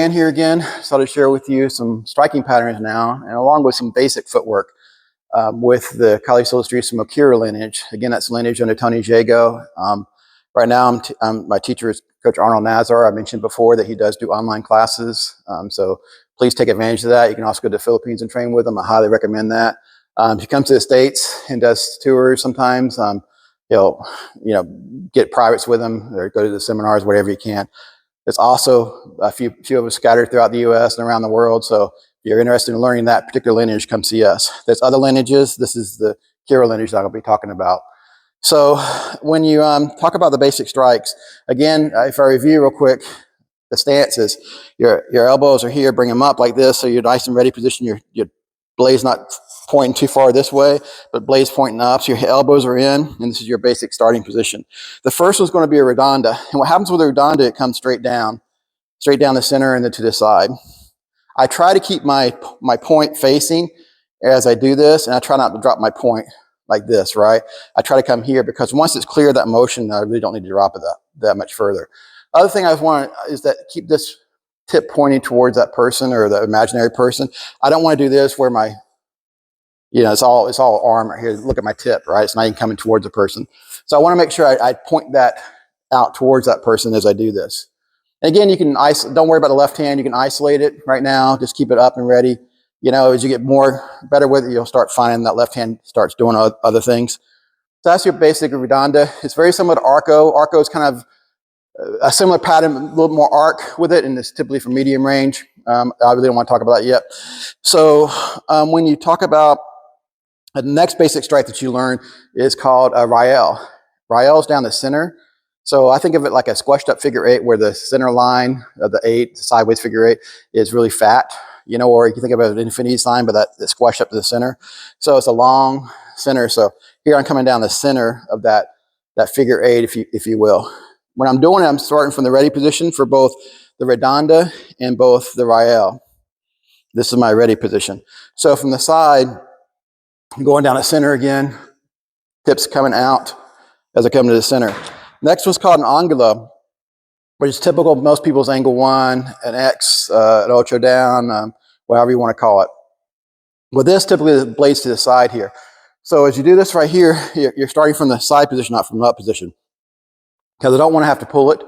Dan here again. So I'll share with you some striking patterns now, and along with some basic footwork with the ilustrisimo Kiro lineage. Again, that's lineage under Tony Jago. Right now, my teacher is Coach Arnold Nazar. I mentioned before that he does do online classes. So please take advantage of that. You can also go to the Philippines and train with him. I highly recommend that. He comes to the States and does tours sometimes. He'll, get privates with him or go to the seminars, whatever you can. There's also a few of us scattered throughout the U.S. and around the world. So if you're interested in learning that particular lineage, come see us. There's other lineages. This is the Kiro lineage that I'll be talking about. So when you talk about the basic strikes, again, if I review real quick, the stance is your elbows are here, bring them up like this, so you're nice and ready position. Your blade's not pointing too far this way, but blade's pointing up, so your elbows are in, and this is your basic starting position. The first one's going to be a redonda, and what happens with a redonda, it comes straight down the center and then to the side. I try to keep my point facing as I do this, and I try not to drop my point like this, right? I try to come here because once it's clear that motion, I really don't need to drop it that much further. Other thing I want is that keep this tip pointing towards that person or the imaginary person. I don't want to do this where my, it's all arm right here. Look at my tip, right? It's not even coming towards the person. So I want to make sure I point that out towards that person as I do this. And again, you can don't worry about the left hand. You can isolate it right now. Just keep it up and ready. As you get better with it, you'll start finding that left hand starts doing other things. So that's your basic redonda. It's very similar to arco. Arco is kind of a similar pattern, a little more arc with it, and it's typically for medium range. I really don't want to talk about that yet. So when you talk about the next basic strike that you learn is called a Rael. Rael is down the center. So I think of it like a squashed up figure eight where the center line of the eight, the sideways figure eight, is really fat. Or you can think of it as an infinity sign, but that's squashed up to the center. So it's a long center. So here I'm coming down the center of that figure eight, if you will. When I'm doing it, I'm starting from the ready position for both the redonda and both the Rael. This is my ready position. So from the side, I'm going down the center again, tips coming out as I come to the center. Next one's called an angulo, which is typical of most people's angle one, an X, an ocho down, whatever you want to call it. With this, typically the blade's to the side here. So as you do this right here, you're starting from the side position, not from the up position. Because I don't want to have to pull it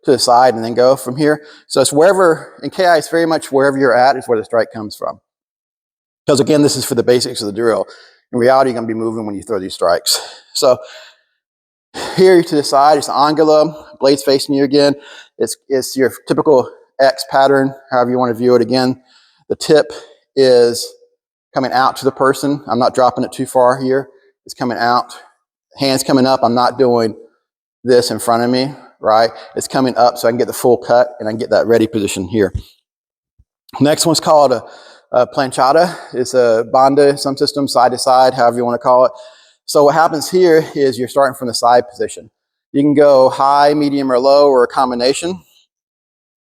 to the side and then go from here. So it's wherever, in KI, it's very much wherever you're at is where the strike comes from. Because again, this is for the basics of the drill. In reality, you're going to be moving when you throw these strikes. So here to the side, it's an angulo, blade's facing you again. It's your typical X pattern, however you want to view it again. The tip is coming out to the person. I'm not dropping it too far here. It's coming out. Hands coming up. I'm not doing this in front of me, right? It's coming up so I can get the full cut and I can get that ready position here. Next one's called a planchada. It's a banda, some systems, side to side, however you want to call it. So what happens here is you're starting from the side position. You can go high, medium, or low, or a combination.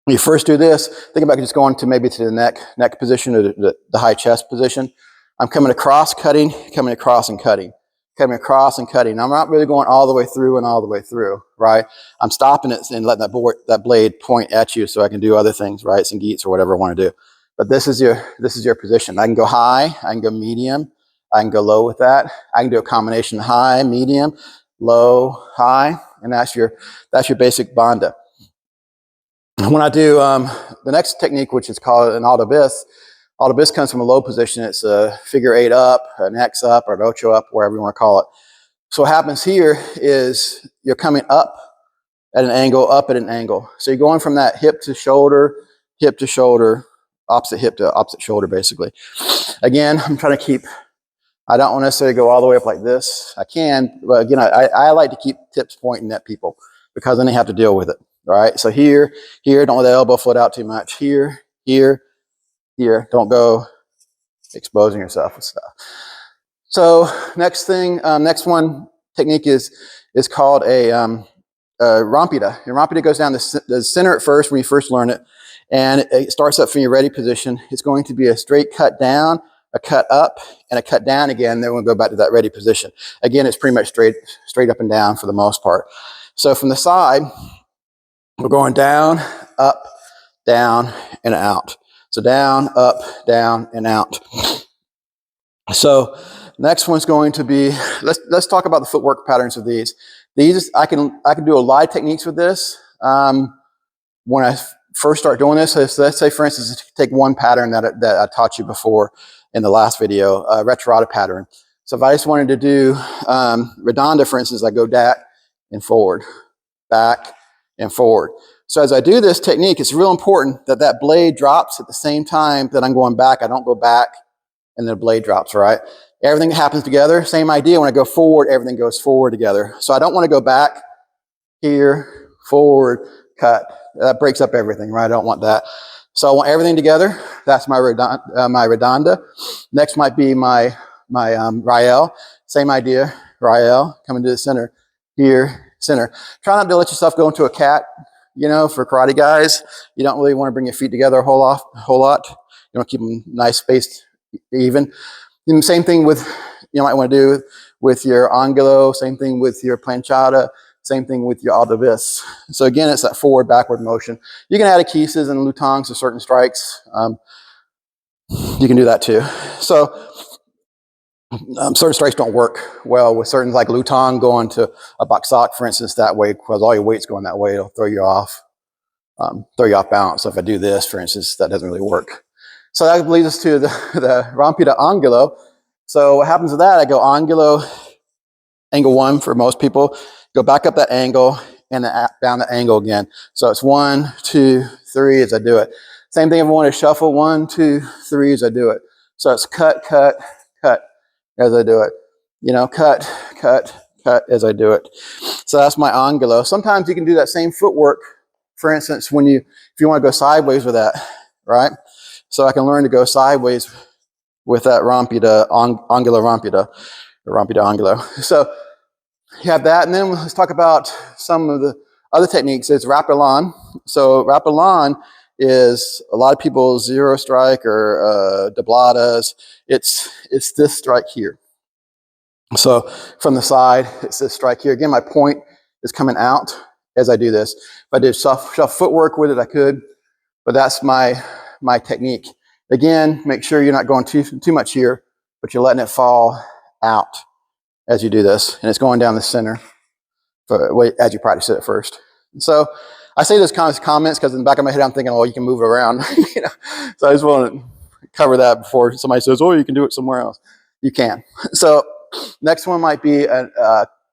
When you first do this, think about just going to maybe to the neck position or the high chest position. I'm coming across, cutting, coming across and cutting. Coming across and cutting. I'm not really going all the way through and all the way through, right? I'm stopping it and letting that blade point at you so I can do other things, right? Some geets or whatever I want to do. But this is your position. I can go high, I can go medium, I can go low with that. I can do a combination high, medium, low, high, and that's your basic banda. When I do the next technique, which is called an alto bis comes from a low position. It's a figure eight up, an X up, or an ocho up, wherever you want to call it. So what happens here is you're coming up at an angle, up at an angle. So you're going from that hip to shoulder, opposite hip to opposite shoulder, basically. Again, I'm trying to keep, I don't want to necessarily go all the way up like this. I can, but again, I like to keep tips pointing at people because then they have to deal with it, right? So here, don't let the elbow float out too much. Here, don't go exposing yourself and stuff. So next technique is called a rompida. Your rompida goes down the center at first when you first learn it, and it starts up from your ready position. It's going to be a straight cut down, a cut up, and a cut down again. Then we'll go back to that ready position. Again, it's pretty much straight up and down for the most part. So from the side, we're going down, up, down, and out. So down, up, down, and out. So next one's going to be, let's talk about the footwork patterns of these. These, I can do a lot of techniques with this. When I first start doing this, let's say, for instance, take one pattern that I taught you before in the last video, retrorata pattern. So if I just wanted to do redonda, for instance, I go back and forward, back and forward. So as I do this technique, it's real important that that blade drops at the same time that I'm going back. I don't go back and the blade drops, right? Everything happens together. Same idea. When I go forward, everything goes forward together. So I don't want to go back here, forward, cut. That breaks up everything, right? I don't want that. So I want everything together. That's my redonda. Next might be my Rael. Same idea. Rael, coming to the center. Here, center. Try not to let yourself go into a cat. You know, for karate guys, you don't really want to bring your feet together a whole lot. You want to keep them nice, spaced, even. And same thing with, you might want to do with your angulo. Same thing with your planchada. Same thing with your alto vis. So again, it's that forward, backward motion. You can add akises and lutongs to certain strikes. You can do that too. So certain strikes don't work well with certain, like lutong going to a boxok, for instance, that way, because all your weight's going that way, it'll throw you off balance. So if I do this, for instance, that doesn't really work. So that leads us to the rompita angulo. So what happens with that, I go angulo, angle 1 for most people, go back up that angle, and then down the angle again. So it's 1, 2, 3 as I do it. Same thing if I want to shuffle, 1, 2, 3 as I do it. So it's cut, cut, cut as I do it. You know, cut, cut, cut as I do it. So that's my angulo. Sometimes you can do that same footwork, for instance, if you want to go sideways with that, right? So I can learn to go sideways with that rompita, angulo rompita, or rompita angulo. So you have that, and then let's talk about some of the other techniques. It's rapelon. So rapelon is a lot of people's zero strike or dobladas. It's this strike here. So from the side, it's this strike here. Again, my point is coming out as I do this. If I did shuffle footwork with it, I could, but that's my technique. Again, make sure you're not going too much here, but you're letting it fall out as you do this, and it's going down the center as you practice it at first. So I say those kind of comments because in the back of my head I'm thinking, oh, you can move it around. You know? So I just want to cover that before somebody says, oh, you can do it somewhere else. You can. So next one might be a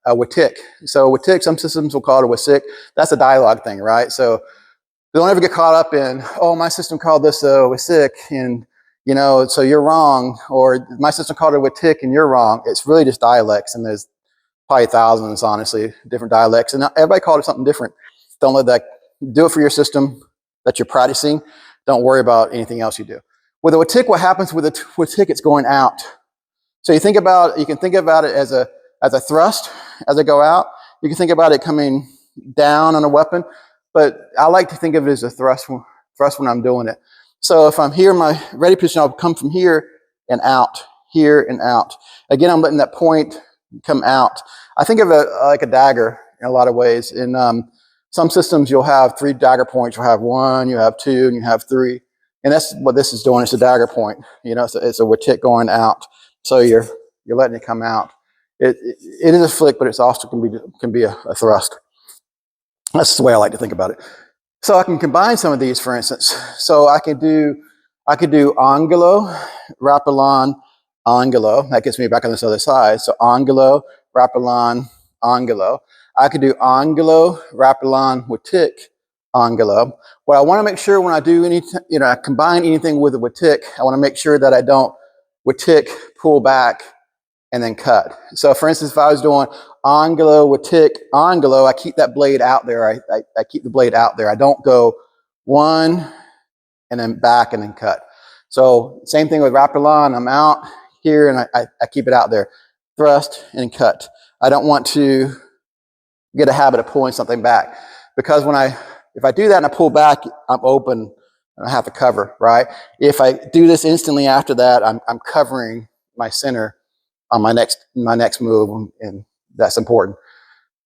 watik. So watik, some systems will call it a wasik. That's a dialogue thing, right? So don't ever get caught up in, oh, my system called this a wasik, and you know, so you're wrong, or my system called it a watik and you're wrong. It's really just dialects, and there's probably thousands, honestly, different dialects, and everybody called it something different. Don't let that, do it for your system that you're practicing. Don't worry about anything else you do. With a watik, what happens with a watik, it's going out. So you can think about it as a thrust as I go out. You can think about it coming down on a weapon, but I like to think of it as a thrust when I'm doing it. So if I'm here in my ready position, I'll come from here and out, here and out. Again, I'm letting that point come out. I think of it like a dagger in a lot of ways. In some systems, you'll have 3 dagger points. You'll have 1, you have 2, and you have 3. And that's what this is doing. It's a dagger point. You know, it's a watik going out. So you're letting it come out. It is a flick, but it's also can be a thrust. That's the way I like to think about it. So I can combine some of these, for instance. So I could do angulo, rapelon, angulo. That gets me back on this other side. So angulo, rapelon, angulo. I could do angulo, rapelon, watik, angulo. What I want to make sure when I do I combine anything with a watik, I want to make sure that I don't watik, pull back, and then cut. So for instance, if I was doing angulo, watik, angulo, I keep that blade out there. I keep the blade out there. I don't go 1 and then back and then cut. So same thing with rapelon. I'm out here and I keep it out there. Thrust and cut. I don't want to get a habit of pulling something back, because if I do that and I pull back, I'm open and I have to cover, right? If I do this instantly after that, I'm covering my center on my next move, and that's important.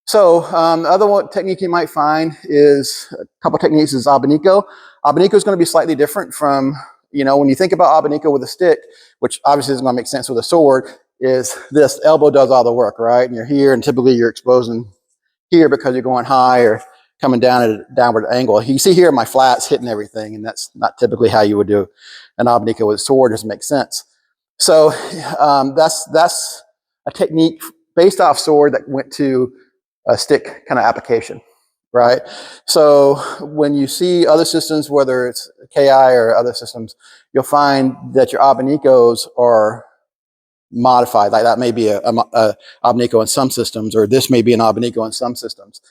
So the other one technique you might find is a couple techniques is abanico. Abanico is going to be slightly different from, when you think about abanico with a stick, which obviously isn't going to make sense with a sword, is this elbow does all the work, right? And you're here, and typically you're exposing here because you're going high or coming down at a downward angle. You see here my flats hitting everything, and that's not typically how you would do an abanico with a sword. It doesn't make sense. So that's a technique based off sword that went to a stick kind of application, right? So when you see other systems, whether it's KI or other systems, you'll find that your abanicos are modified. Like that may be a abanico in some systems, or this may be an abanico in some systems,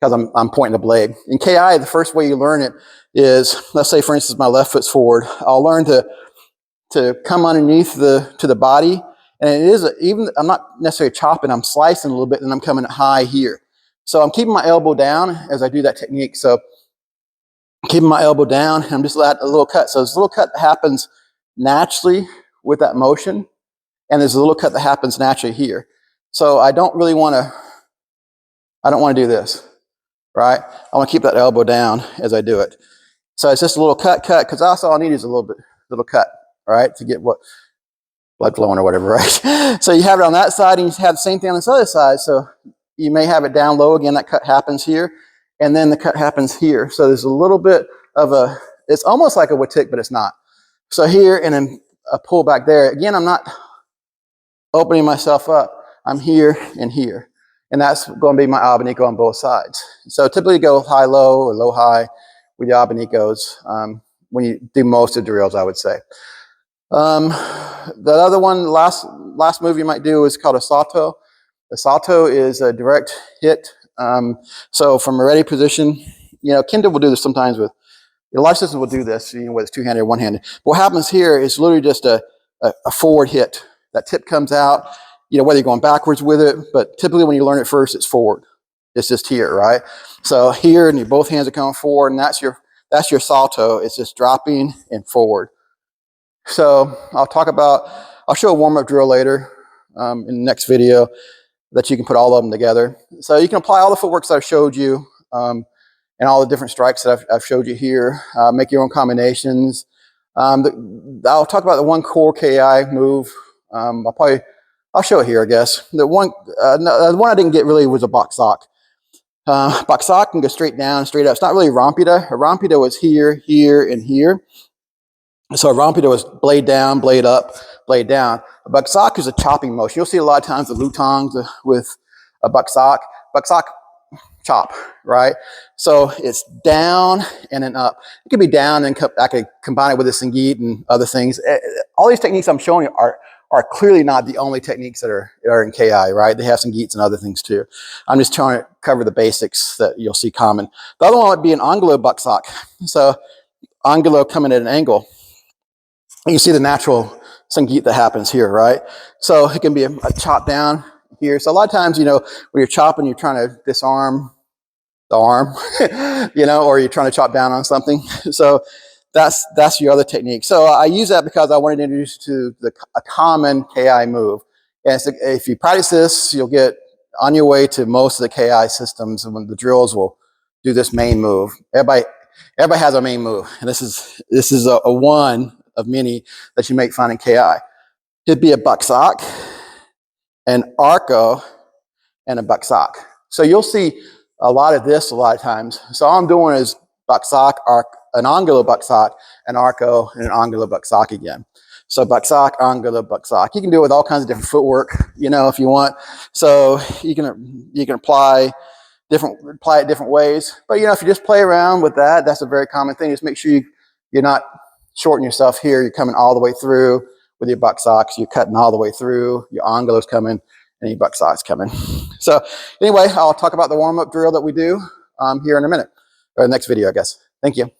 because I'm pointing the blade. In KI, the first way you learn it is, let's say for instance, my left foot's forward. I'll learn to come underneath to the body, and it is even, I'm not necessarily chopping, I'm slicing a little bit, and I'm coming high here. So I'm keeping my elbow down as I do that technique. So I'm keeping my elbow down, and I'm just letting a little cut. So this little cut that happens naturally with that motion, and there's a little cut that happens naturally here. So I don't want to do this, right? I want to keep that elbow down as I do it. So it's just a little cut, because also all I need is a little cut, right? To get what blood flowing or whatever, right? So you have it on that side, and you have the same thing on this other side. So you may have it down low again. That cut happens here, and then the cut happens here. So there's a little bit of it's almost like a watik, but it's not. So here, and then a pull back there. Again, I'm not opening myself up. I'm here and here. And that's going to be my abanico on both sides. So typically go high-low or low-high with the abanicos when you do most of the drills, I would say. The other one, last move you might do is called a salto. The salto is a direct hit. So from a ready position, Kindle will do this sometimes with, a lot of systems will do this, whether it's two-handed or one-handed. What happens here is literally just a forward hit. That tip comes out, whether you're going backwards with it, but typically when you learn it first, it's forward. It's just here, right? So here, and both hands are coming forward, and that's your salto. It's just dropping and forward. So I'll show a warm-up drill later in the next video that you can put all of them together. So you can apply all the footworks that I've showed you and all the different strikes that I've showed you here. Make your own combinations. I'll talk about the one core KI move. I'll show it here, I guess. The one I didn't get really was a box sock. Box sock can go straight down, straight up. It's not really a rompita. A rompita was here, here, and here. So a rompita was blade down, blade up, blade down. A box sock is a chopping motion. You'll see a lot of times the lutongs with a box sock. Box sock chop, right? So it's down and then up. It could be down and I could combine it with a Sangeet and other things. All these techniques I'm showing you are clearly not the only techniques that are in KI, right? They have some geets and other things too. I'm just trying to cover the basics that you'll see common. The other one would be an angulo buck sock. So angulo coming at an angle. And you see the natural Sangeet that happens here, right? So it can be a chop down here. So a lot of times, when you're chopping, you're trying to disarm the arm, or you're trying to chop down on something. So that's your other technique. So I use that because I wanted to introduce you to a common KI move. And so if you practice this, you'll get on your way to most of the KI systems, and when the drills will do this main move. Everybody has a main move, and this is a one of many that you may find in KI. It'd be a buck sock, an arco, and a buck sock. So you'll see a lot of this a lot of times. So all I'm doing is buck sock, an angulo buck sock, an arco, and an angulo buck sock again. So buck sock, angulo, buck sock. You can do it with all kinds of different footwork, if you want. So you can apply it different ways. But if you just play around with that, that's a very common thing. Just make sure you're not shorting yourself here. You're coming all the way through with your buck socks. You're cutting all the way through. Your angulo's coming, and your buck sock's coming. So anyway, I'll talk about the warm-up drill that we do here in a minute, or the next video, I guess. Thank you.